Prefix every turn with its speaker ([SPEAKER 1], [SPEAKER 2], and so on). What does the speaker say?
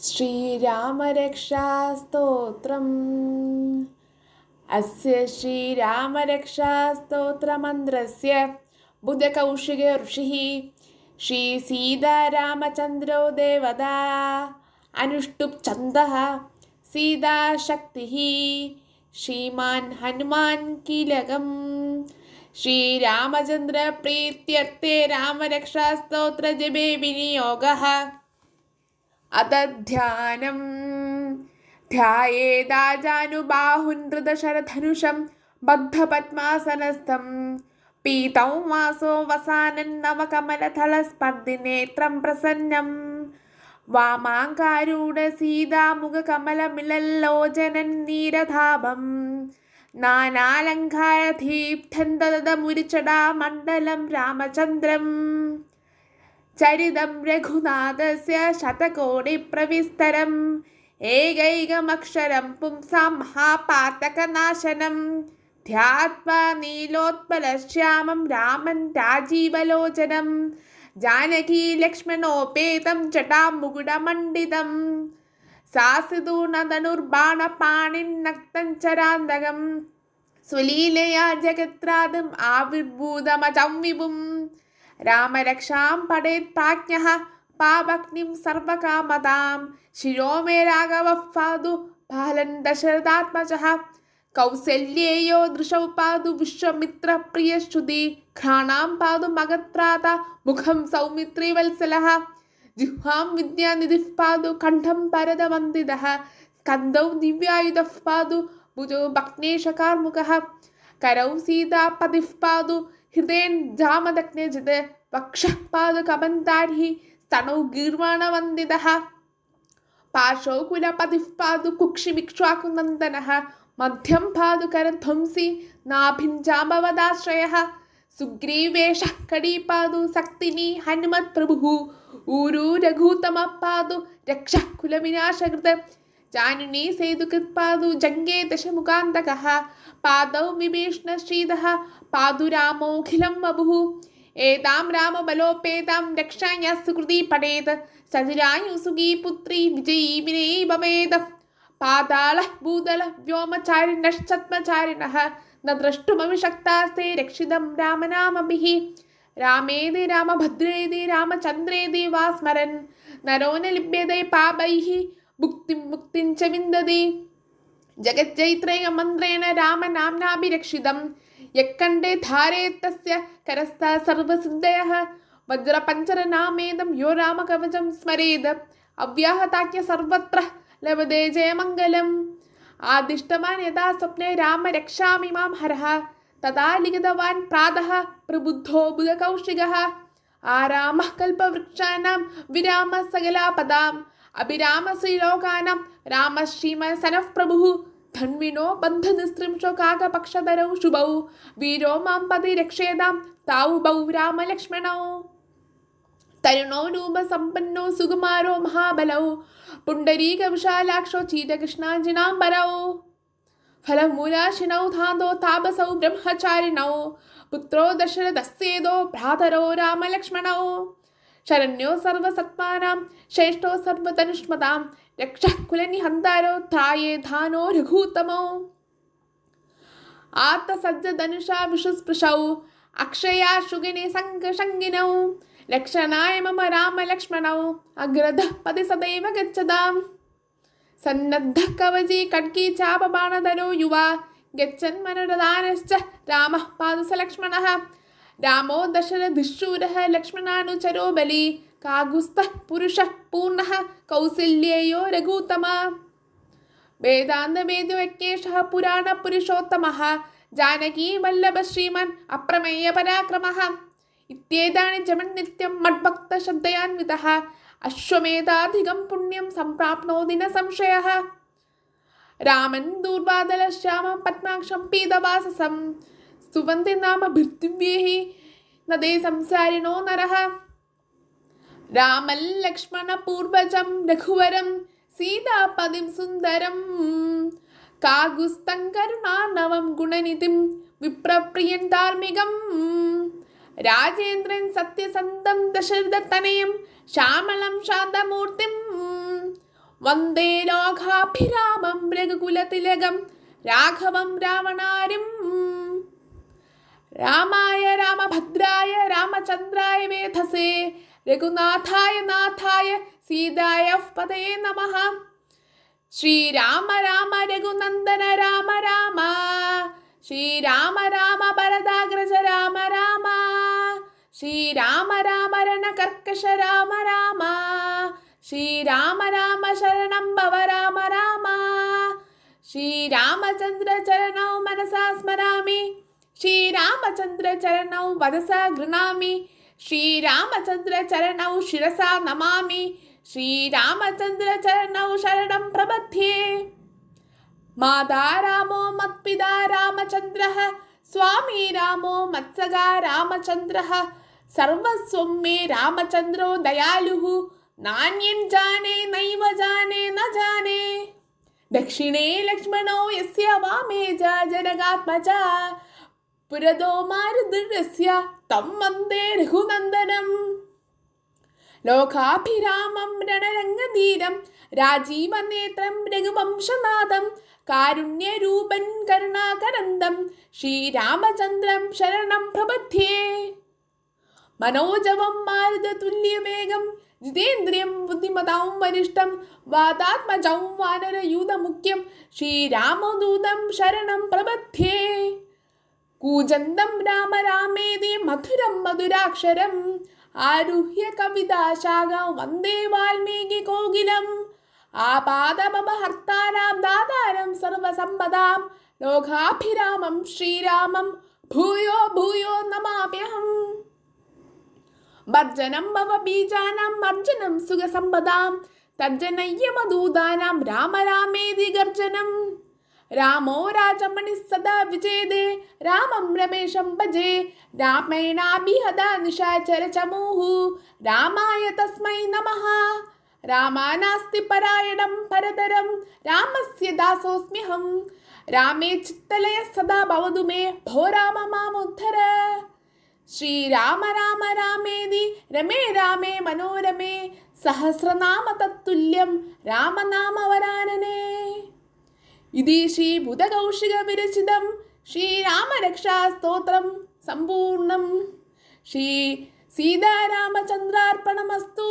[SPEAKER 1] श्रीरामरक्षास्तोत्रम्। अस्य श्रीरामरक्षास्तोत्रमन्त्रस्य बुधकौशिक ऋषिः श्रीसीतारामचन्द्रो देवता अनुष्टुप् छन्दः सीताशक्तिः श्रीमान् हनुमान् कीलकम्। श्रीरामचन्द्र प्रीत्यर्थे रामरक्षास्तोत्रजपे विनियोगः। अतध्यानं ध्यायेदाजानुबाहुन् हृदशरधनुषं बद्धपद्मासनस्थं पीतौ वासो वसानन्नवकमलथलस्पर्धिनेत्रं प्रसन्नं वामाङ्गारूढसीतामुखकमलमिलल्लोचनन्नीरधाभं नानालङ्कारदीप्तन्ददमुरिचडामण्डलं रामचन्द्रम्। चरितं रघुनाथस्य शतकोटिप्रविस्तरम् एकैकमक्षरं पुंसां महापातकनाशनं ध्यात्वा नीलोत्पलश्यामं रामं राजीवलोचनं जानकी लक्ष्मणोपेतं जटां मुकुटमण्डितं सासिधूर्णधनुर्बाणपाणिन्नक्तं चरान्तकं स्वलीलया जगत्रादम् आविर्भूतमजं विभुम्। रामरक्षां पठेत् प्राज्ञः पावग्निं सर्वकामदां शिरो मे राघवः पादु बालन् दशरथात्मजः कौसल्येयो दृशौ पादु विश्वामित्रप्रियश्रुति घ्राणां पादु मगत्प्राता मुखं सौमित्रिवत्सलः जिह्वां विद्यानिधिः पादु कण्ठं भरतवन्दितः स्कन्धौ दिव्यायुधः पादु भुजौ भग्नेशकार्मुकः करौ सीतापतिः पादु हृदयेन जामदग्नेजित् वक्षः पादु कबन्धारिः स्तनौ गीर्वाणवन्दितः पार्श्वौ कुलपतिः पादु कुक्षिमिक्ष्वाकुनन्दनः मध्यं पादु करध्वंसी नाभिं जाम्बवदाश्रयः सुग्रीवेशः कड़ीपादु शक्तिनी हनुमत्प्रभुः ऊरू रघुतमः पादु रक्षः कुलविनाशकृत् जानुनी सेतुकृत्पादु जङ्गे दशमुखान्तकः पादौ विभीषणश्रीधः पादु रामोऽखिलं वपुः एतां रामबलोपेतां रक्षाया सुकृती पठेत् सचिरायुसुखी पुत्री विजयी विनयी भवेत्। पातालः भूतलः व्योमचारिणश्चत्मचारिणः न द्रष्टुमविशक्तास्ते रक्षितं रामनामभिः रामेति रामभद्रेति रामचन्द्रेति वा स्मरन् नरो न लिप्यते पापैः मुक्तिं च विन्दति। जगज्जैत्रैकमन्त्रेण रामनाम्नाभिरक्षितं यक्कण्ठे धारयेत् तस्य करस्थः सर्वसिद्धयः वज्रपञ्चरनामेदं यो रामकवचं स्मरेत् अव्याहताख्य सर्वत्र लभते जयमङ्गलम्। आदिष्टवान् यदा स्वप्ने राम रक्षामि मां हरः तदा लिखितवान् प्रातः प्रबुद्धो बुधकौशिकः आरामः कल्पवृक्षाणां विरामः सकलापदाम् अभिरामश्रीलोकानां रामः श्रीमसनः प्रभुः धन्विनो बन्धनिस्त्रिंशो काकपक्षधरौ शुभौ वीरो मां पति रक्षेतां ताौ बौ रामलक्ष्मणौ तरुणो रूपसम्पन्नो सुकुमारो महाबलौ पुण्डरीकविशालाक्षो चीतकृष्णाञ्जनाम्बरौ फलमूलाशिनौ धातो तापसौ ब्रह्मचारिणौ पुत्रो दशरथस्येदो भ्रातरो रामलक्ष्मणौ शरण्यो सर्वसत्त्वानां श्रेष्ठो सर्वधनुष्मतां रक्षः कुलनिहन्तारो त्राये धानो रघुतमौ आत्तसज्जधनुषा विशुस्पृशौ अक्षया शुगिने शङ्गिनौ लक्षणाय मम रामलक्ष्मणौ अग्रधः पदि सदैव गच्छताम् सन्नद्धः कवची खड्गी चापबाणधरो युवा गच्छन्मनोरथानश्च रामः पादु स लक्ष्मणः रामो दशरथशूरः लक्ष्मणानुचरो बली कागुस्थः पुरुषः पूर्णः कौसल्येयो रघुतमः वेदान्तवेद्योऽयक्येषः पुराणपुरुषोत्तमः जानकी वल्लभ श्रीमान् अप्रमेय पराक्रमः इत्येतानि जमन्नित्यं मद्भक्तश्रद्धयान्वितः अश्वमेधाधिकं पुण्यं सम्प्राप्नोति न संशयः। रामन् दूर्वादलश्यामं पद्माक्षं पीतवाससं स्तुवन्ति नाम भृथिव्यैः न ते संसारिणो नरः रामल्लक्ष्मणपूर्वजं रघुवरं सीतापतिं सुन्दरं कागुस्तं करुणार्णवं गुणनिधिं विप्रप्रियं धार्मिकं राजेन्द्रं सत्यसन्तं दशरथतनयं श्यामलं शान्तमूर्तिं വന്ദേ ലോകാഭിരാമം രഘുകുലതിലകം രാഘവം രാവണാരിം. രാമായ രാമഭദ്രായ രാമചന്ദ്രായ വേധസേ രഘുനാഥായ നാഥായ സീതായ പതയേ നമഃ. ശ്രീരാമ രാമ രഘുനന്ദന രാമ രാമ, ശ്രീരാമ രാമ ഭരതാഗ്രജ രാമ രാമ, ശ്രീരാമ രാമ രണകർക്കശ രാമ രാമ, ശ്രീരാമ രാമ ശരണം ഭവ രാമ രാമ. ശ്രീരാമചന്ദ്ര ചരണൗ മനസാ സ്മരാമി, ശ്രീരാമചന്ദ്ര ചരണൗ വദസാ ഗൃണാമി, ശ്രീരാമചന്ദ്ര ചരണൗ ശിരസാ നമാമി, ശ്രീരാമചന്ദ്ര ചരണൗ ശരണം പ്രപദ്ധ്യേ. മാതാ രാമോ മത്പിതാ രാമചന്ദ്രഃ, സ്വാമി രാമോ മത്സഖാ രാമചന്ദ്രഃ, സർവസ്വം മേ രാമചന്ദ്രോ ദയാലുഃ, നാന്യം ജാനേ നൈവ ജാനേ ന ജാനേ. ദക്ഷിണേ ലക്ഷ്മണോ യസ്യ വാമേ ജനകാത്മജ, പുരതോ മാരുതിർയസ്യ തം വന്ദേ രഘുനന്ദനം. ലോകാഭിരാമം രണരംഗധീരം രാജീവനേത്രം രഘുവംശനാഥം, കാരുണ്യരൂപൻ കരുണാകരന്തം ശ്രീരാമചന്ദ്രം ശരണം പ്രപദ്ധ്യേ. മനോജവം മാരുതതുല്യവേഗം ജിതേന്ദ്രിയം ബുദ്ധിമതാം വരിഷ്ഠം, വാതാത്മജം വാനരയൂഥമുഖ്യം ശ്രീരാമദൂതം ശരണം പ്രപദ്ധ്യേ. കൂജന്തം രാമ രാമേതി മധുരം മധുരാക്ഷരം, ആരുഹ്യ കവിതാശാഖാം വന്ദേ വാൽമീകി കോകിലം. ആപാദമപഹർത്താരാം ദാതാരം സർവസമ്പദാം, ലോകാഭിരാമം ശ്രീരാമം ഭൂയോ ഭൂയോ നമാമ്യഹം. ഭർജനം ഭവ ബീജാനാം മർജനം സുഖസമ്പദാം, തർജനയ്യമദൂതാനാം രാമ രാമേതി ഗർജനം. രാമോ രാജമണി സദാ വിജേദേ, രാമം രമേശം ഭജേ, രാമേണാഭിഹത നിശാചര ചമൂഹു, രാമായ തസ്മൈ നമഃ. രാമാനാസ്തി പരായണം പരതരം, രാമസ്യ ദാസോസ്മ്യഹം. രാമേ ചിത്തലയ സദാ ഭവതു മേ, ഭോ രാമ മാമുദ്ധര. ശ്രീരാമ രാമ രാമേതി രമേ രാമേ മനോരമേ, സഹസ്രനാമ തത്തുല്യം രാമനാമവരാനനേ. ഇതി ശ്രീഭൂതകൗശിക വിരചിതം ശ്രീരാമരക്ഷാസ്തോത്രം സമ്പൂർണം. ശ്രീ സീതാരാമചന്ദ്രാർപ്പണമസ്തു.